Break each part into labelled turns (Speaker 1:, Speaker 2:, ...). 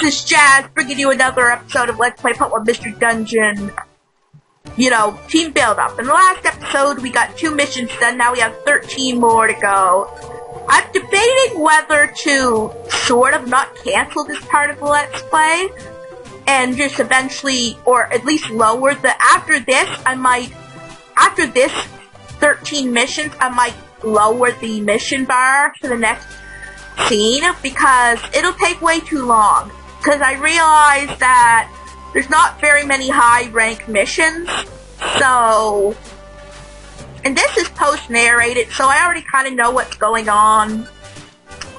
Speaker 1: this is Jazz bringing you another episode of Let's Play Pokemon Mystery Dungeon. Team build-up. In the last episode, we got 2 missions done, now we have 13 more to go. I'm debating whether to sort of not cancel this part of the Let's Play, and just eventually, or at least lower the, after this 13 missions, I might lower the mission bar for the next scene, because it'll take way too long. Because I realized that there's not very many high-ranked missions, so... And this is post-narrated, so I already kind of know what's going on.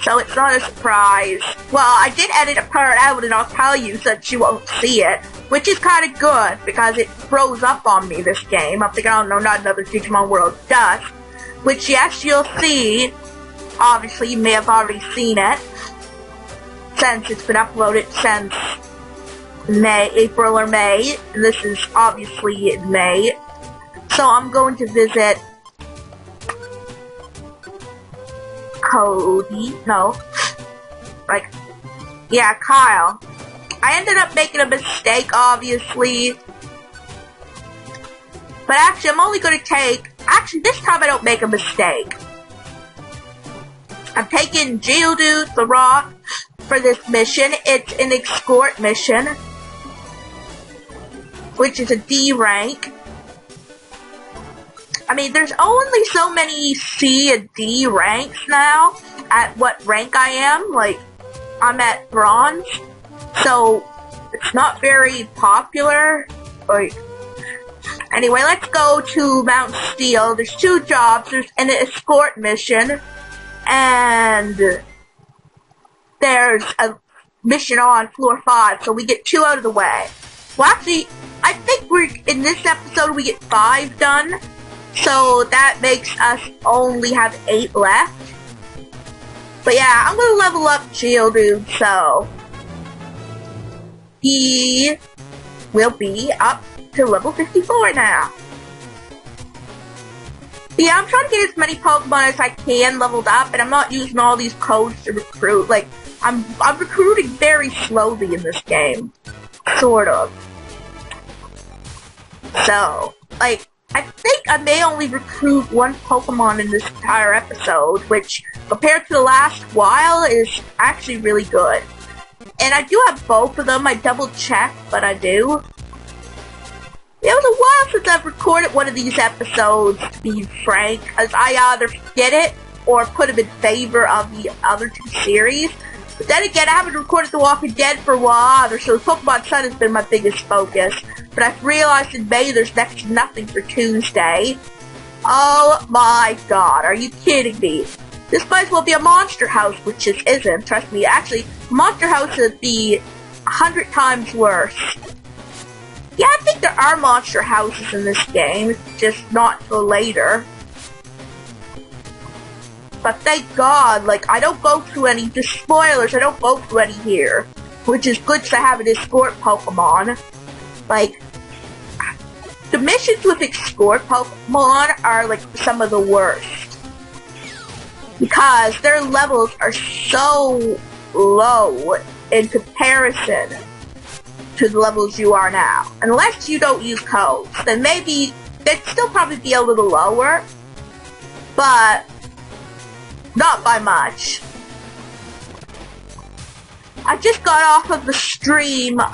Speaker 1: So it's not a surprise. Well, I did edit a part out, and I'll tell you so that you won't see it. Which is kind of good, because it throws up on me, this game. I'm thinking, oh no, not another Digimon World Dust. Which, yes, you'll see. Obviously, you may have already seen it. Since it's been uploaded since April or May. And this is obviously in May. So I'm going to visit Kyle. I ended up making a mistake, obviously. But actually, I'm only going to take... Actually, this time I don't make a mistake. I'm taking Geodude, the Rock, for this mission. It's an escort mission, which is a D rank. I mean, there's only so many C and D ranks now at what rank I am. Like, I'm at Bronze, so it's not very popular. Like, anyway, let's go to Mount Steel. There's 2 jobs. There's an escort mission, and there's a mission on floor 5, so we get 2 out of the way. Well, actually, I think in this episode we get 5 done, so that makes us only have 8 left. But yeah, I'm gonna level up Geodude, so he will be up to level 54 now. But yeah, I'm trying to get as many Pokemon as I can leveled up, and I'm not using all these codes to recruit. Like, I'm recruiting very slowly in this game. Sort of. So, like, I think I may only recruit 1 Pokemon in this entire episode, which, compared to the last while, is actually really good. And I do have both of them. I double-checked, but I do. It was a while since I've recorded one of these episodes, to be frank, as I either forget it or put them in favor of the other 2 series. But then again, I haven't recorded The Walking Dead for a while either, so Pokemon Sun has been my biggest focus. But I've realized in May there's next to nothing for Tuesday. Oh my god, are you kidding me? This might as well be a monster house, which it isn't, trust me. Actually, monster house would be 100 times worse. Yeah, I think there are monster houses in this game, just not till later. But thank god, like, I don't go through any, just spoilers, I don't go through any here. Which is good to have an escort Pokemon. Like, the missions with escort Pokemon are, like, some of the worst. Because their levels are so low in comparison to the levels you are now. Unless you don't use codes, then maybe they'd still probably be a little lower, but not by much. I just got off of the stream of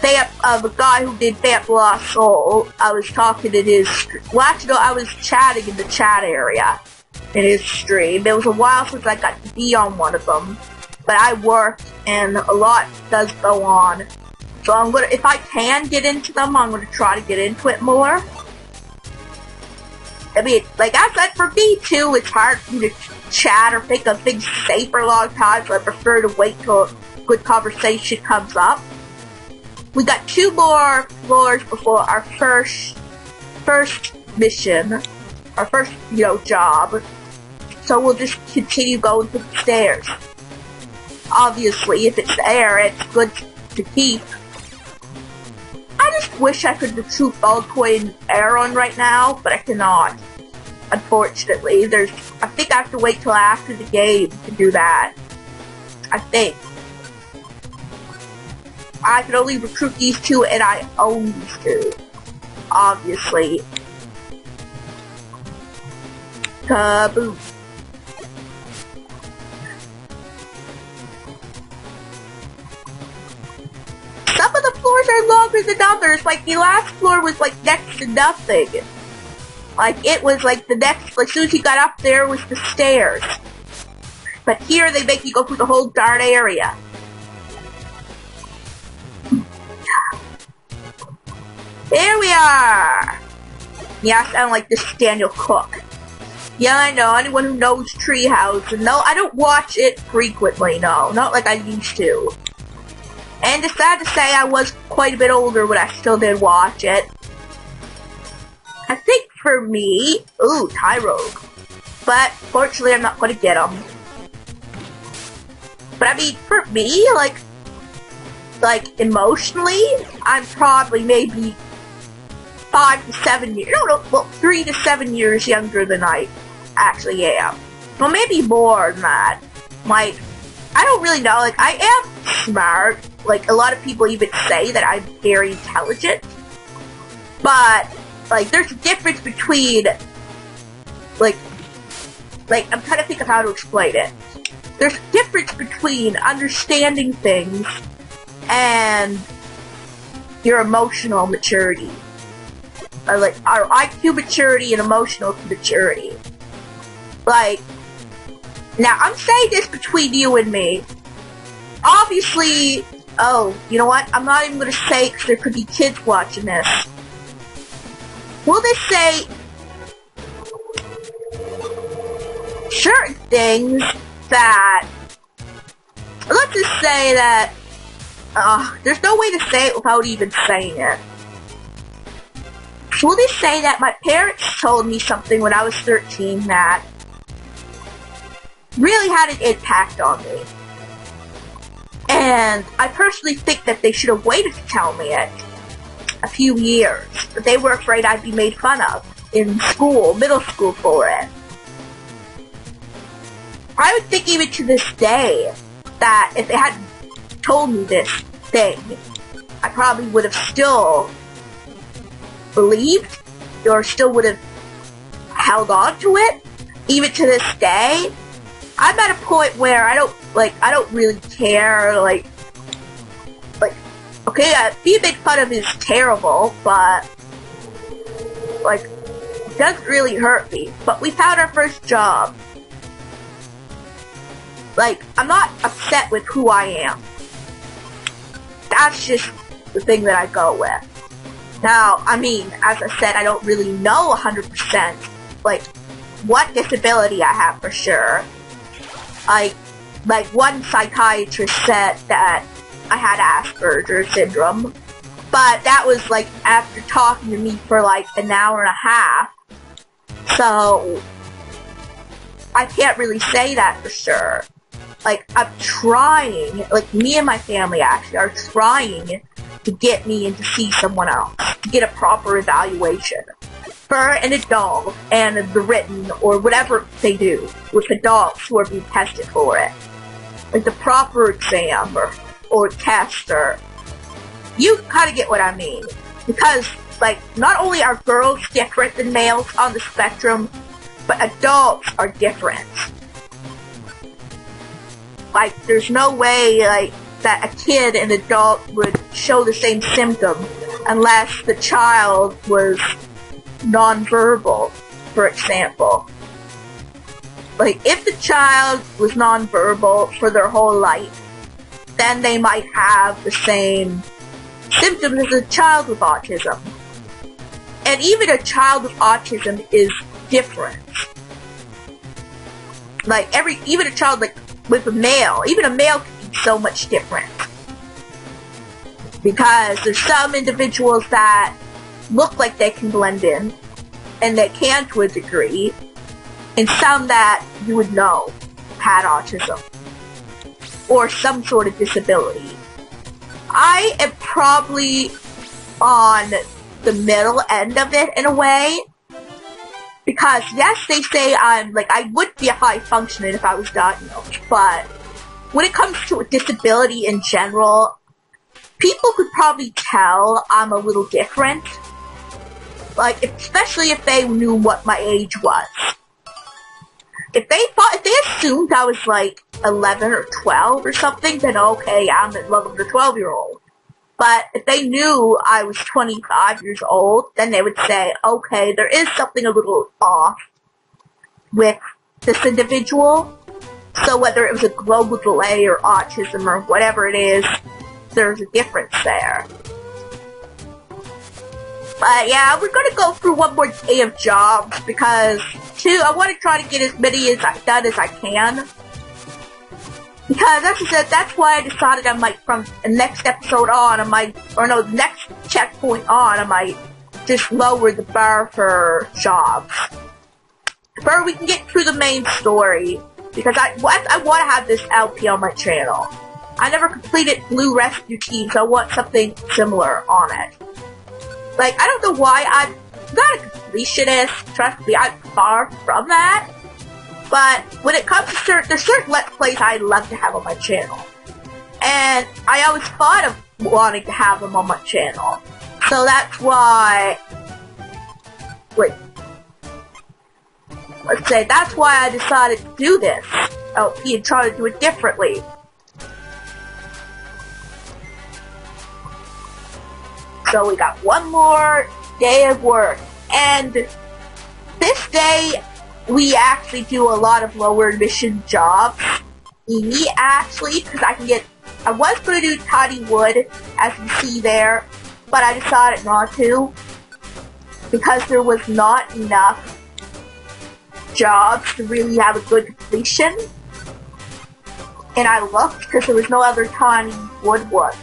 Speaker 1: a guy who did Vamp Lost Soul. I was talking in his, well actually no, I was chatting in the chat area in his stream. It was a while since I got to be on one of them. But I work, and a lot does go on. So I'm gonna, if I can get into them, I'm gonna try to get into it more. I mean, like I said, for me too, it's hard for me to chat or think of things to say for a long time, so I prefer to wait till a good conversation comes up. We got 2 more floors before our first mission, our first, job. So we'll just continue going to the stairs. Obviously, if it's there, it's good to keep. I just wish I could recruit Baltoy and Aron right now, but I cannot. Unfortunately, I think I have to wait till after the game to do that. I think. I could only recruit these two, and I own these two. Obviously. Kaboom. Some of the floors are longer than others. Like, the last floor was, like, next to nothing. Like, it was, like, the next, like, as soon as you got up there was the stairs. But here, they make you go through the whole darn area. There we are! Yeah, I sound like this is Daniel Cook. Yeah, I know, anyone who knows Treehouse, and no, I don't watch it frequently, no, not like I used to. And it's sad to say I was quite a bit older when I still did watch it. I think for me, ooh, Tyrogue. But, fortunately, I'm not going to get him. But I mean, for me, like, emotionally, I'm probably maybe 5 to 7 years, no, well, 3 to 7 years younger than I actually am. Well, maybe more than that. Like, I don't really know, like, I am smart. Like, a lot of people even say that I'm very intelligent. But, like, there's a difference between, like, I'm trying to think of how to explain it. There's a difference between understanding things and your emotional maturity. Like, our IQ maturity and emotional maturity. Like, now, I'm saying this between you and me. Obviously, oh, you know what? I'm not even going to say it because there could be kids watching this. We'll just say certain things that, let's just say that, there's no way to say it without even saying it. So we'll just say that my parents told me something when I was 13 that really had an impact on me. And I personally think that they should have waited to tell me it a few years. But they were afraid I'd be made fun of in school, middle school, for it. I would think even to this day that if they hadn't told me this thing, I probably would have still believed or still would have held on to it. Even to this day, I'm at a point where I don't really care, like, okay, being made fun of is terrible, but, like, it doesn't really hurt me. But we found our first job. Like, I'm not upset with who I am. That's just the thing that I go with. Now, I mean, as I said, I don't really know 100%, like, what disability I have for sure. Like one psychiatrist said that I had Asperger's syndrome, but that was, like, after talking to me for, like, an hour and a half, so I can't really say that for sure. Like, I'm trying, like, me and my family actually are trying to get me in to see someone else, to get a proper evaluation for an adult and the written or whatever they do with adults who are being tested for it. Like the proper exam or test, or you kind of get what I mean. Because, like, not only are girls different than males on the spectrum, but adults are different. Like, there's no way, like, that a kid and adult would show the same symptom unless the child was nonverbal, for example. Like, if the child was nonverbal for their whole life, then they might have the same symptoms as a child with autism. And even a child with autism is different. Like, even a child, like, with a male, even a male can be so much different. Because there's some individuals that look like they can blend in, and they can to a degree, and some that you would know had autism, or some sort of disability. I am probably on the middle end of it in a way, because yes, they say I would be a high functioner if I was diagnosed, but when it comes to a disability in general, people could probably tell I'm a little different. Like, especially if they knew what my age was. If they assumed I was like 11 or 12 or something, then okay, I'm in love with a 12-year-old. But if they knew I was 25 years old, then they would say, okay, there is something a little off with this individual. So whether it was a global delay or autism or whatever it is, there's a difference there. But yeah, we're gonna go through one more day of jobs because, I want to try to get as many done as I can. Because that's why I decided I might, from the next episode on, the next checkpoint on, I might just lower the bar for jobs. Or we can get through the main story, because I want to have this LP on my channel. I never completed Blue Rescue Team, so I want something similar on it. Like, I don't know why I'm not a completionist, trust me, I'm far from that. But when it comes to there's certain Let's Plays I'd love to have on my channel. And I always thought of wanting to have them on my channel. So that's why, that's why I decided to do this LP and try to do it differently. So we got one more day of work, and this day we actually do a lot of lower mission jobs. Me, actually, because I was going to do tidy wood, as you see there, but I decided not to, because there was not enough jobs to really have a good completion. And I looked, because there was no other tiny wood ones.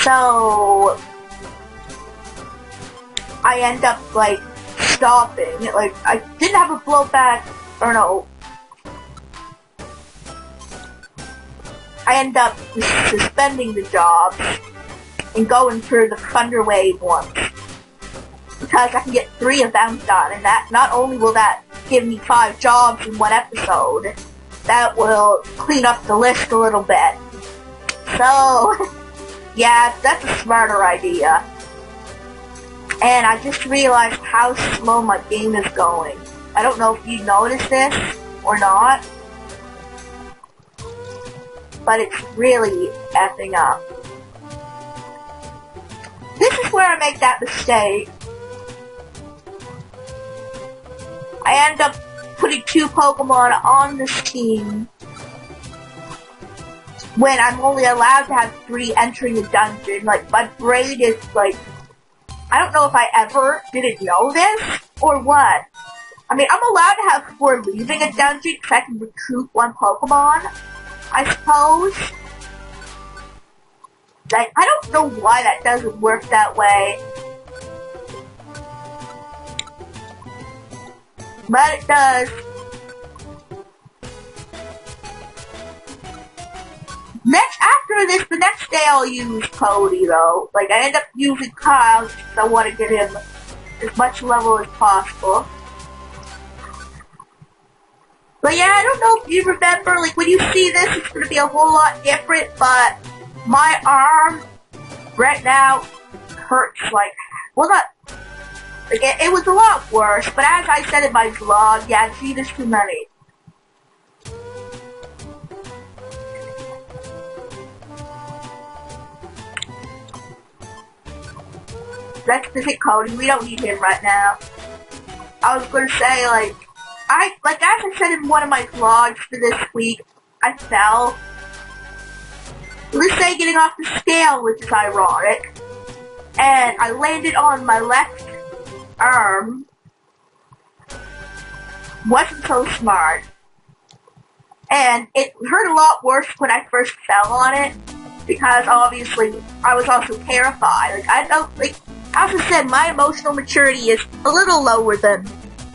Speaker 1: So I end up, stopping. I didn't have a blowback, or no. I end up suspending the jobs and going for the Thunderwave ones. Because I can get 3 of them done, and that, not only will that give me 5 jobs in one episode, that will clean up the list a little bit. So, yeah, that's a smarter idea. And I just realized how slow my game is going. I don't know if you noticed this or not, but it's really effing up. This is where I make that mistake. I end up putting 2 Pokemon on this team when I'm only allowed to have 3 entering a dungeon. My brain is I don't know if I ever didn't know this, or what. I mean, I'm allowed to have 4 leaving a dungeon because I can recruit 1 Pokemon, I suppose. I don't know why that doesn't work that way. But it does. The next day I'll use Cody, though. I end up using Kyle because I want to get him as much level as possible. But yeah, I don't know if you remember, when you see this, it's going to be a whole lot different, but my arm right now hurts it was a lot worse, but as I said in my vlog, yeah, see, there's too many. Let's visit Cody. We don't need him right now. I was gonna say, as I said in one of my vlogs for this week, I fell. Let's say getting off the scale, which is ironic. And I landed on my left arm. Wasn't so smart. And it hurt a lot worse when I first fell on it. Because obviously, I was also terrified. As I said, my emotional maturity is a little lower than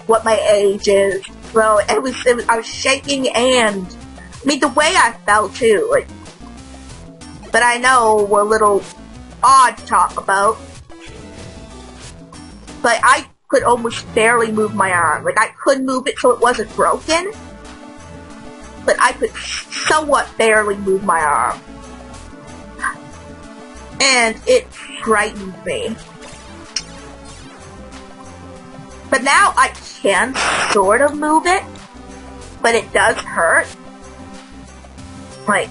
Speaker 1: what my age is. So I was shaking, and the way I felt too, but I know we're a little odd to talk about. But I could almost barely move my arm. I could move it so it wasn't broken, but I could somewhat barely move my arm. and it frightened me. But now I can sort of move it, but it does hurt. Like,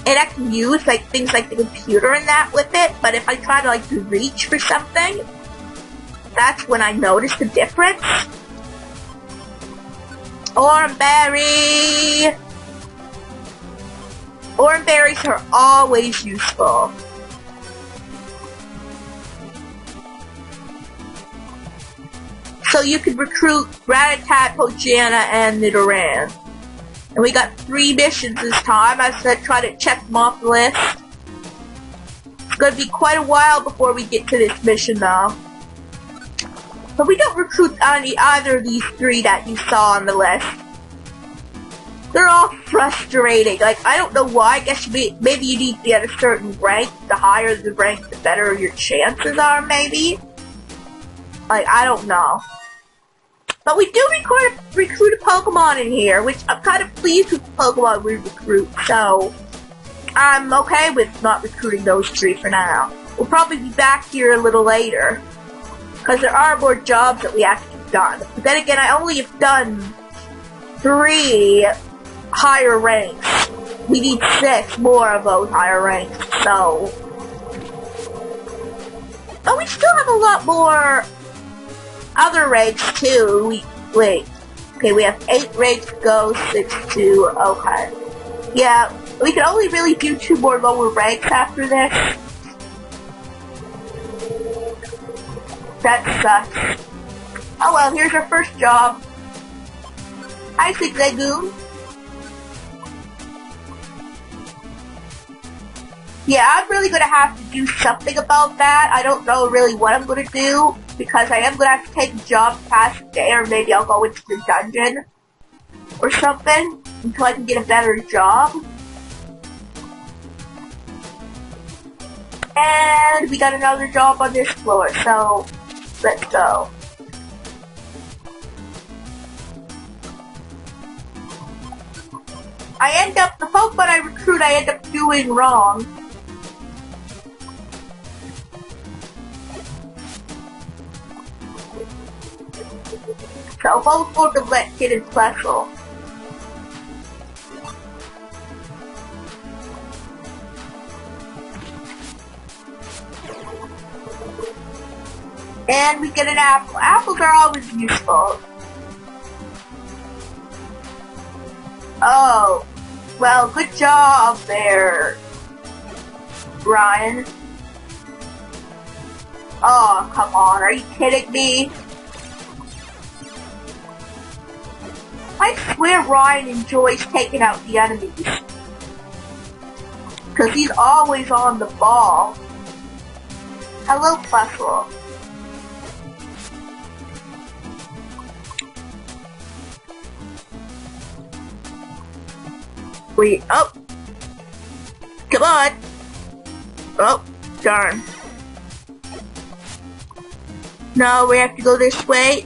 Speaker 1: and I can use like things like the computer and that with it, but if I try to like to reach for something, that's when I notice the difference. Umbre! Berries are always useful. So you can recruit Ratatat, Pojana, and Nidoran. And we got 3 missions this time. I said try to check them off the list. It's gonna be quite a while before we get to this mission though. But we don't recruit either of these 3 that you saw on the list. They're all frustrating. Like, I don't know why. I guess maybe you need to get a certain rank. The higher the rank, the better your chances are, maybe. Like, I don't know. But we do recruit a Pokemon in here, which I'm kind of pleased with the Pokemon we recruit. So, I'm okay with not recruiting those 3 for now. We'll probably be back here a little later, because there are more jobs that we have to get done. But then again, I only have done 3 higher ranks. We need 6 more of those higher ranks, so... But we still have a lot more other ranks, too. Wait. Okay, we have 8 ranks to go, 6 to... Okay. Yeah, we can only really do 2 more lower ranks after this. That sucks. Oh well, here's our first job. Hi, Zigzagoon. Yeah, I'm really gonna have to do something about that. I don't know really what I'm gonna do, because I am gonna have to take a job past the day, or maybe I'll go into the dungeon or something until I can get a better job. And we got another job on this floor, so let's go. The Pokemon I recruit, I end up doing wrong. So both for the Let Kid and Special. And we get an apple. Apples are always useful. Oh, well, good job there, Ryan. Oh, come on, are you kidding me? I swear Ryan enjoys taking out the enemies. Because he's always on the ball. Hello, Plusle. Wait, oh! Come on! Oh, darn. No, we have to go this way.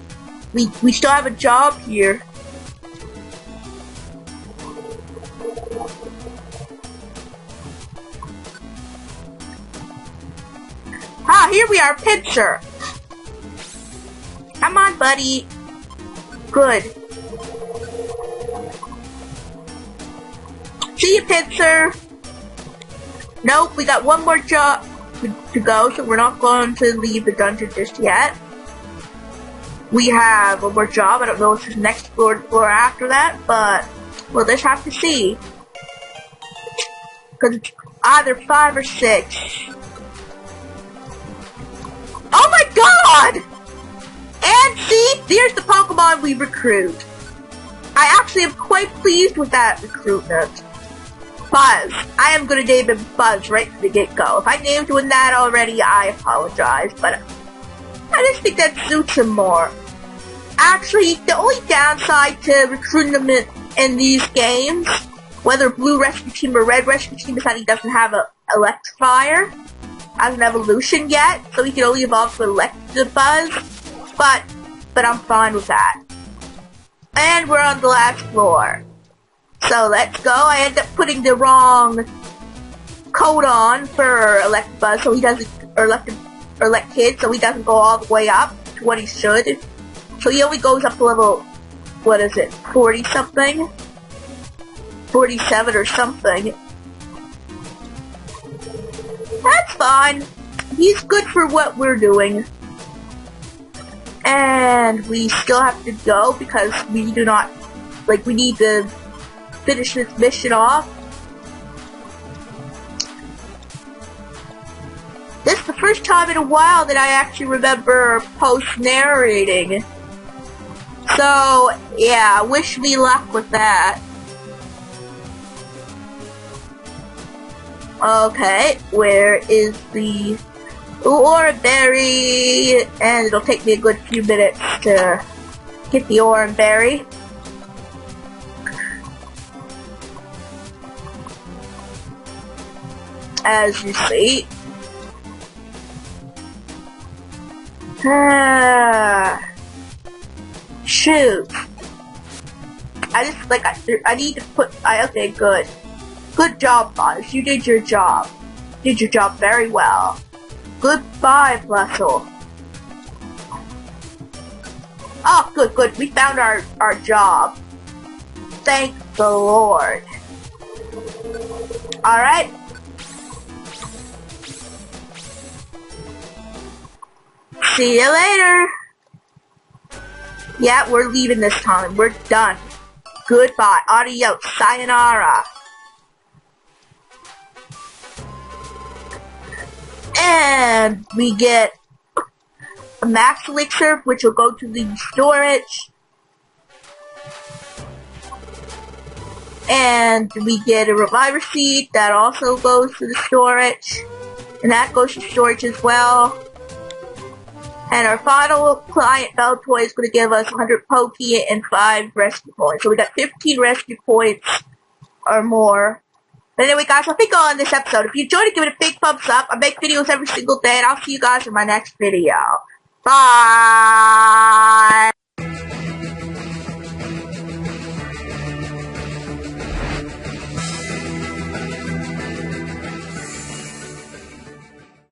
Speaker 1: We still have a job here. Ah, here we are, Pinsir. Come on, buddy. Good. See you, Pinsir. Nope, we got one more job to go, so we're not going to leave the dungeon just yet. We have one more job. I don't know if there's next floor after that, but we'll just have to see. Because it's either 5 or 6. Oh my god! And see, there's the Pokemon we recruit. I actually am quite pleased with that recruitment. Buzz. I am going to name him Buzz right from the get-go. If I named him that already, I apologize, but I just think that suits him more. Actually, the only downside to recruiting him in these games, whether Blue Rescue Team or Red Rescue Team, is that he doesn't have an Electivire as an evolution yet, so he can only evolve to Electabuzz, but I'm fine with that. And we're on the last floor. So let's go. I end up putting the wrong coat on for Electabuzz so he doesn't, or Elect Kid, so he doesn't go all the way up to what he should. So he only goes up to level, what is it, 40 something? 47 or something. That's fine. He's good for what we're doing. And we still have to go because we do not, like, we need to finish this mission off. This is the first time in a while that I actually remember post-narrating. So, yeah, wish me luck with that. Okay, where is the Umbre? And it'll take me a good few minutes to get the Umbre. As you see. Shoot. I need to put, okay, good. Good job, Buzz. You did your job. You did your job very well. Goodbye, Blussel. Oh, good. We found our job. Thank the Lord. Alright. See you later. Yeah, we're leaving this time. We're done. Goodbye. Adios. Sayonara. And we get a max elixir, which will go to the storage. And we get a reviver seed that also goes to the storage. And that goes to storage as well. And our final client bell toy is going to give us 100 Poke and 5 rescue points. So we got 15 rescue points or more. But anyway, guys, I think on this episode. If you enjoyed it, give it a big thumbs up. I make videos every single day, and I'll see you guys in my next video. Bye!